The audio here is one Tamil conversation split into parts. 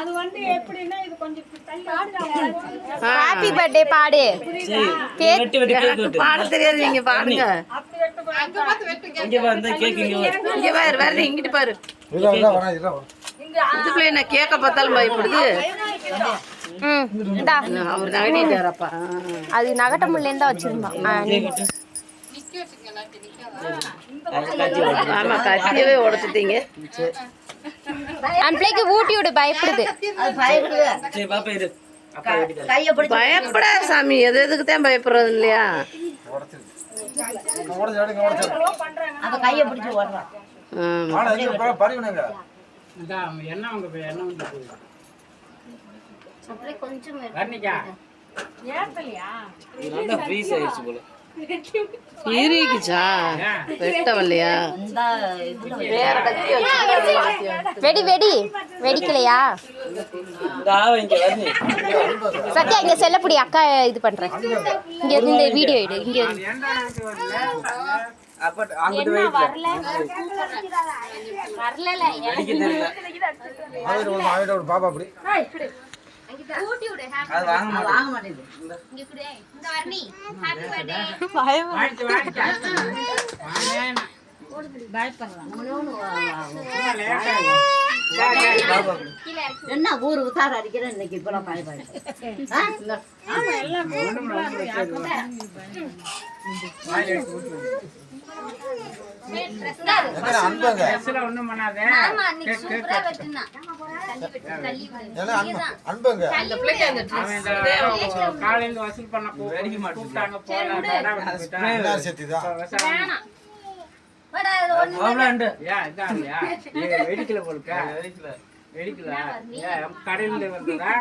அது வந்து எப்படின்னா இது கொஞ்சம் ஹாப்பி பர்த்டே பாடு. கேக் பாட தெரியாது, நீங்க பாடுங்க. இங்க பாரு வேற இங்கிட்டு பாரு. இதுக்குள்ள என்ன கேக்க பார்த்தாலும் பயப்படுது. அவர் நகட்டிட்டாரப்பா. அது நகட்ட முள்ளேன்னு வச்சிருந்தோம். ஆமா கத்தியவே உடைச்சிட்டீங்க. அந்த பிள்ளைக்கு ஊட்டி விடு, பயப்படுது. பயப்படா சாமி, எது எதுக்கு தான் பயப்படுறது இல்லையா? இறுகிச்சா வெட்டவல்லையா? வெடி வெடி வெடிக்கலையா? சத்யா இங்க செல்லப்படி அக்கா இது பண்றேன். இங்க இருந்து இந்த வீடியோ எடு. இங்க பாப்பா அப்படி என்ன ஊரு உத்தார அடிக்கிறேன் இன்னைக்கு இப்பெல்லாம் பாய் பாய் காலையில வசூல் பண்ண கூப்பிட்டாங்க வெடிக்கல போலுக்கா வெடிக்கல கடையில வந்ததா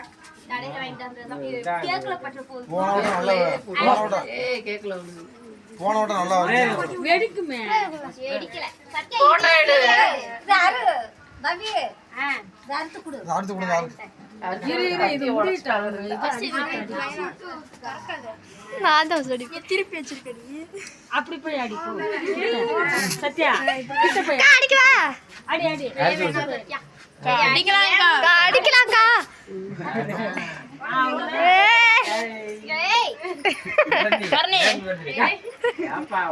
போன விட நல்லா வெடிக்குமே திருப்பி வச்சிருக்கேன். அப்படி போய் அடி சத்யா அடிக்கவா? அடி அடி அடிக்கலாம்க்கா.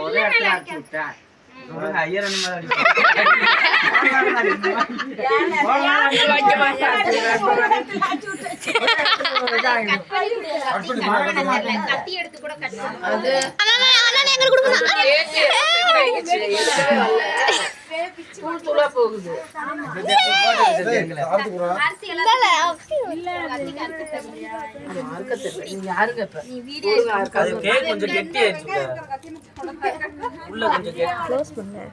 ஒரே இடத்துல அடிச்சு விட்டா க்ளோஸ் பண்ணு.